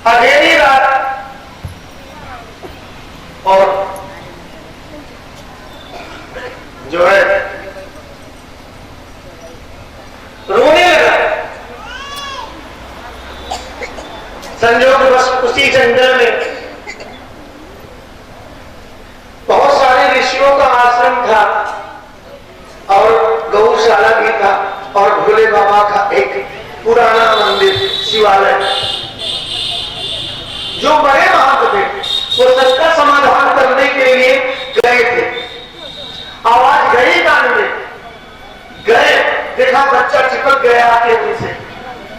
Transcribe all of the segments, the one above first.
अंधेरी रात और जो है रोने लगा। संजोग बस उसी जंगल में बहुत सारे ऋषियों का आश्रम था और गौशाला भी था और भोले बाबा का एक पुराना मंदिर शिवालय जो बड़े महंत थे। वो सबका समाधान करने के लिए गए थे। आवाज गई कान में, गए, देखा बच्चा चिपक गया आके उनसे।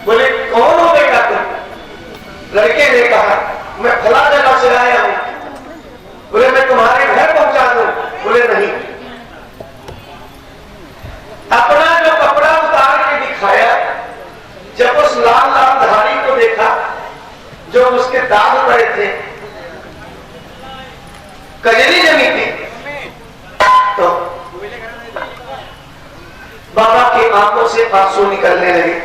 बोले कौन हो बेटा तुम? लड़के ने कहा मैं फला जगह से आया हूं। बोले मैं तुम्हारे घर पहुंचा दूं? बोले नहीं। अपना जो कपड़ा उतार के दिखाया, जब उस लाल लाल धारी को देखा जो उसके दाग पड़े थे, कजली जमी थी, तो बाबा की आंखों से आंसू निकलने लगे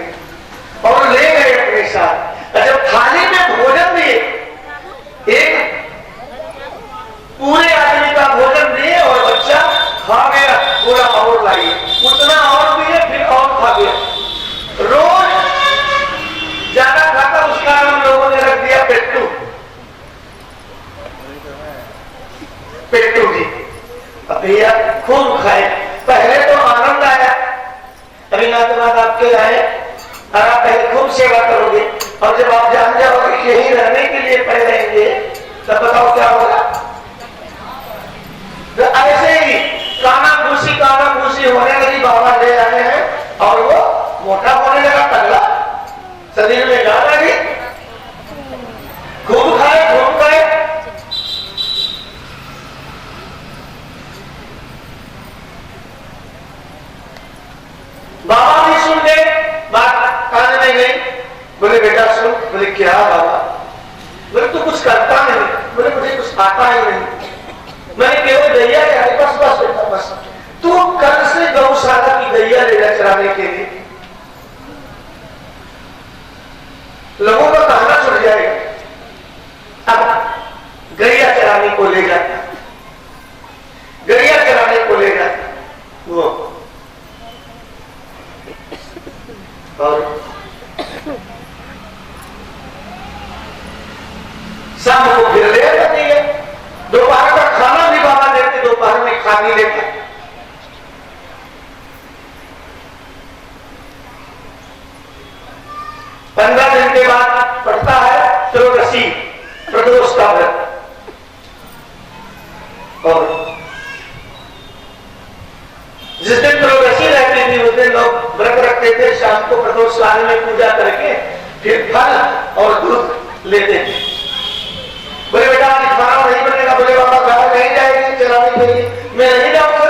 और ले गए अपने साथ। जब थाली में भोजन दिए, एक पूरे आदमी का भोजन दिए और बच्चा खा गया, थोड़ा और लाइए, उतना और दिए, फिर और खा गया। रोज ज्यादा खाता, उसका नाम लोगों ने रख दिया पेट्टू। पेट्टू जी भैया खूब खाए। पहले तो आनंद आया, अभी नाथ आपके आए और आप पहले खूब सेवा करोगे और जब आप जान जाओगे कि यही रहने के लिए पड़ रहेंगे तब बताओ क्या होगा। तो ऐसे ही काना भूसी होने लगी। बाबा ले आए हैं और वो मोटा होने लगा, तगड़ा, शरीर में जान लगी, खूब खाए खूब खाए। बाबा भी सुन गए, बात कान में गई। बोले बेटा सुन। बोले क्या बाबा? बोले तू कुछ करता नहीं। बोले मुझे कुछ आता ही नहीं, मैंने केवल गैया चराई, बस बस बेटा बस। तू कल से गौशाला की गैया ले जा चराने के लिए, लोगों का कहना छुट जाएगा। अब गैया चराने को ले जाता, गैया चराने को ले जाता वो, और शाम को फिर ले जाती है। दोपहर का खाना भी बाबा देते, दोपहर में खा नहीं लेते। पंद्रह दिन के बाद पड़ता है त्रयोदशी, प्रदोष का व्रत। और जिस दिन त्रयोदशी रहती थी उस दिन लोग व्रत रखते थे। शाम को प्रदोष काल में पूजा करके फिर फल और दूध लेते थे। बोले बेटा आज खाना नहीं बनेगा। बोले बाबा गाय नहीं जाएगी चलाने के लिए? मैं नहीं जाऊंगा।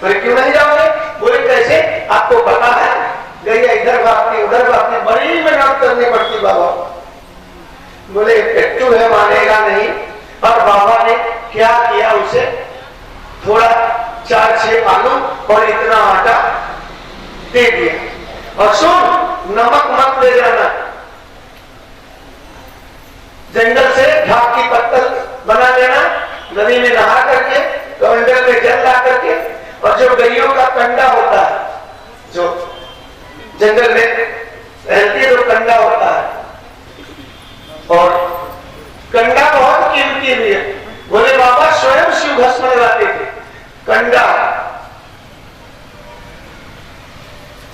बोले क्यों नहीं जाओगे? बोले कैसे? आपको पता है गैया इधर भागती उधर भागती, बड़ी मेहनत करनी पड़ती बाबा। बोले पेट्टू है, मानेगा नहीं। और बाबा ने क्या किया, उसे थोड़ा 4-6 आलू और इतना आटा दे दिया और सुन नमक मत ले जाना, जंगल से ढाक की पत्तल बना लेना, नदी में नहा करके कमंडल में जल ला करके, और जो गैयों का कंडा होता है, जो जंगल में रहती है, जो कंडा होता है, और कंडा बहुत कीमती भी है। बोले बाबा स्वयं शिव भस्म लगाते थे। कंडा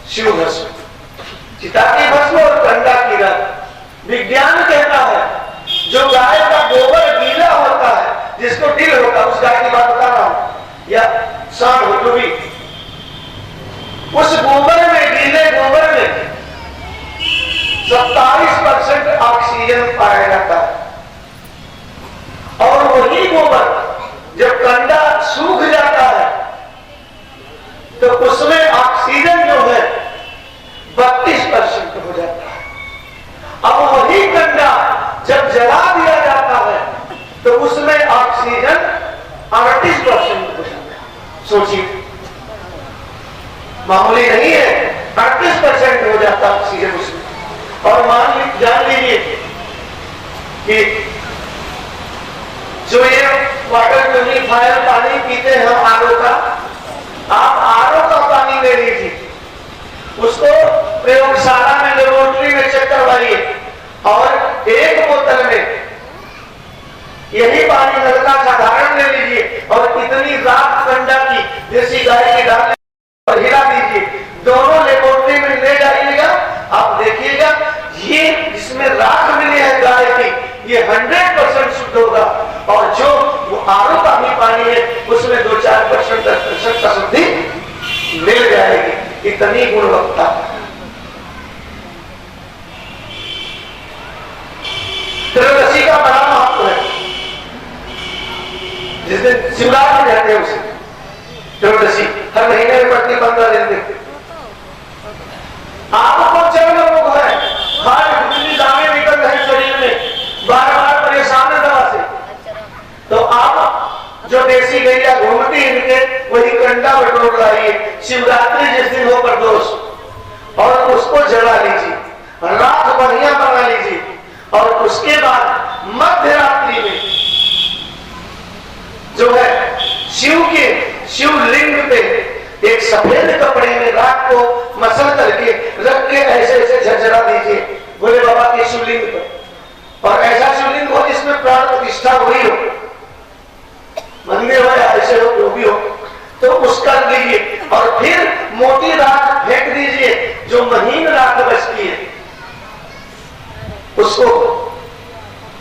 शिव भस्म, चिता की भस्म और कंडा की रंग। विज्ञान कहता है जो गाय का गोबर गीला होता है, जिसको दिल होता है, उस गाय की बात बता रहा हूं, या सांड हो तो भी, उस गोबर में, गीले गोबर में 27% ऑक्सीजन पाया जाता है। और वही गोबर जब कंडा सूख जाता है तो उसमें ऑक्सीजन जो है 32% हो जाता है। अब वही कंडा जब जला दिया जाता है तो उसमें ऑक्सीजन 38% हो जाता है। सोचिए, मामूली नहीं है, 38% हो जाता है ऑक्सीजन उसमें। और जान लीजिए कि जो ये वाटर प्यूरिफायर पानी पीते हैं हम आरओ का, आप आरओ का पानी ले लीजिए, उसको प्रयोगशाला में लेबोरेटरी में चेक करवाइए और एक बोतल में यही पानी नल का साधारण ले लीजिए और इतनी राख कंडा की देसी गाय की डाल और हिला दीजिए, दोनों लेबोरेटरी में ले जाइएगा, आप देखिएगा ये इसमें राख मिली है गाय की, ये 100% शुद्ध होगा और जो वो आरओ का भी पानी है उसमें 2-4% 10% का शुद्धि मिल जाएगी, इतनी गुणवत्ता। त्रयोदशी का बड़ा महत्व है, जिस दिन शिवरात्रि रहते हैं उसे त्रयोदशी हर महीने में पड़ती 15 दिन तक। आपको चर्म रोग है, हार्ट बिजली दाने निकल रहे शरीर में, बार बार परेशान है दवा से, तो आप जो देसी गैया घूमती इनके वही कंडा बटोर लाइए, शिवरात्रि जिस दिन हो प्रदोष और उसको जला लीजिए, राख बढ़िया बना लीजिए और उसके बाद मध्य रात्रि में जो है शिवलिंग पे एक सफेद कपड़े में राख को मसल करके रख के ऐसे ऐसे झरझरा दीजिए भोले बाबा के शिवलिंग पर, और ऐसा शिवलिंग हो जिसमें प्राण प्रतिष्ठा हुई हो, मंदिर हो या ऐसे हो जो भी हो, तो उसका लीजिए और फिर मोटी राख फेंक दीजिए, जो महीन राख बचती है उसको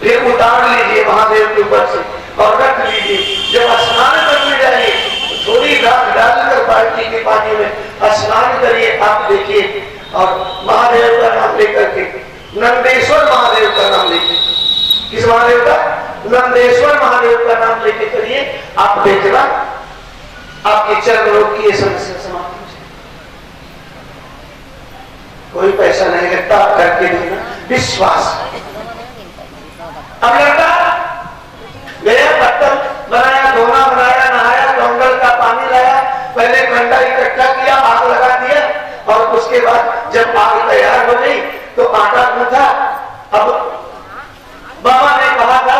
फिर उतार लीजिए महादेव के ऊपर से और रख लीजिए। जब स्नान करने जाइए तो थोड़ी राख डालकर बाल्टी के पानी में स्नान करिए, आप देखिए, और महादेव का नाम लेकर के, नंदेश्वर महादेव का नाम लेके, किस महादेव का? नंदेश्वर महादेव का नाम लेके करिए, आप देखना आपके चर्म रोग की समस्या समाप्त हो जाए। कोई पैसा नहीं लगता, आप करके देना, विश्वास। अब लड़का गया, बर्तन बनाया, धोना बनाया, नहाया, डोंगल का पानी लाया, पहले कंडा इकट्ठा किया, आग लगा दिया और उसके बाद जब आग तैयार हो गई तो आटा गूंथा। अब बाबा ने कहा था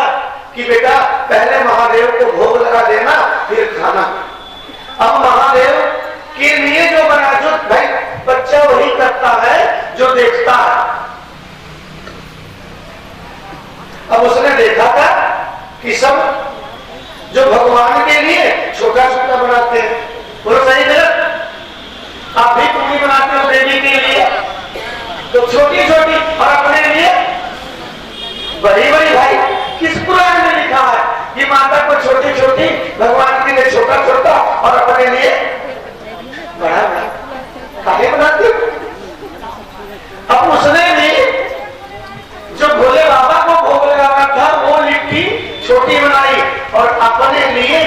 कि बेटा पहले महादेव को भोग लगा देना फिर खाना। अब महादेव के लिए जो बना, जो भाई बच्चा वही करता है जो देखता है। अब उसने देखा था कि सब जो भगवान के लिए छोटा छोटा बनाते हैं, वो सही गलत? आप भी पूरी बनाते हो देवी के लिए तो छोटी छोटी, और अपने लिए बड़ी बड़ी। भाई किस पुराण में लिखा है कि माता को छोटी छोटी, भगवान के लिए छोटा छोटा और अपने लिए बड़ा बड़ा? काहे बनाते हो? अब उसने भी जो भोले बाबा को भोग लगाना था वो लिट्टी छोटी बनाई और अपने लिए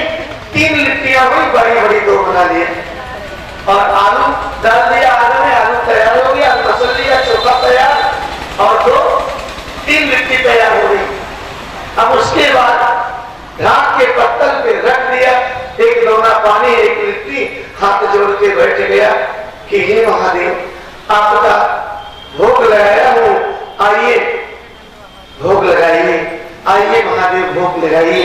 3 लिट्टियां हुई, बड़ी बड़ी 2 बना लिए और आलू डाल दिया, आलू में आलू तैयार हो गया, मसल लिया, चोखा तैयार और 3 लिट्टी तैयार हो गई। अब उसके बाद राख के पत्तल पे रख दिया, एक दोना पानी, एक लिट्टी, हाथ जोड़ के बैठ गया कि हे महादेव आपका भोग लगाया हूं, आइए भोग लगाइए, आइए महादेव भोग लगाइए,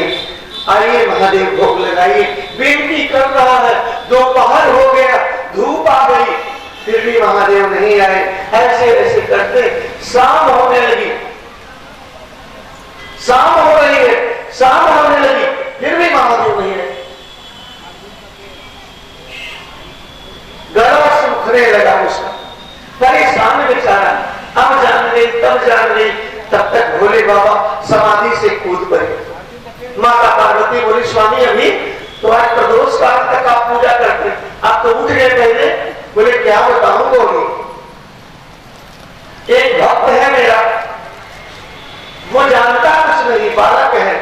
आइए महादेव भोग लगाइए। बेनती कर रहा है, दोपहर हो गया, धूप आ गई, फिर भी महादेव नहीं आए। ऐसे ऐसे करते शाम होने लगी, शाम हो रही है, शाम होने लगी, फिर भी महादेव नहीं आए। गला सूखने लगा उसका, परेशान बेचारा, अब जान गई तब जान गई। तब तक भोले बाबा समाधि से कूद पड़े। माता पार्वती बोली स्वामी अभी तो आज प्रदोष काल तक आप पूजा करते, आप तो उठ गए पहले। बोले क्या बताऊं बोली, एक भक्त है मेरा, वो जानता कुछ नहीं, बालक है,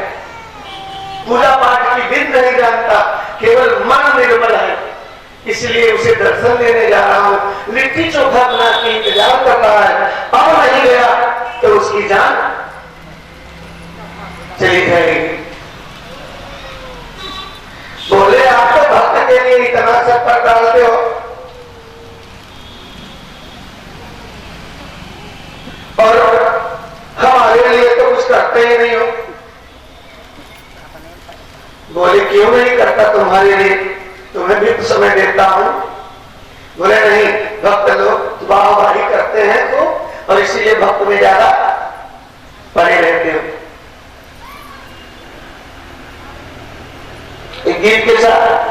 पूजा पाठ की विधि नहीं जानता, केवल मन निर्मल है, इसलिए उसे दर्शन देने जा रहा हूं। लिट्टी चोखा बना के इंतजार कर रहा है, अब नहीं गया तो उसकी जान चली जाएगी। बोले आप तो भक्त के लिए इतना सब पर डालते हो और हमारे लिए तो कुछ करते ही नहीं बोले क्यों नहीं करता तुम्हारे लिए, तुम्हें भी तो समय देता हूं। बोले नहीं, भक्त लोग वाहवाही करते हैं तो, और इसीलिए भक्त में ज्यादा पड़े रहते हो। एक गीत के साथ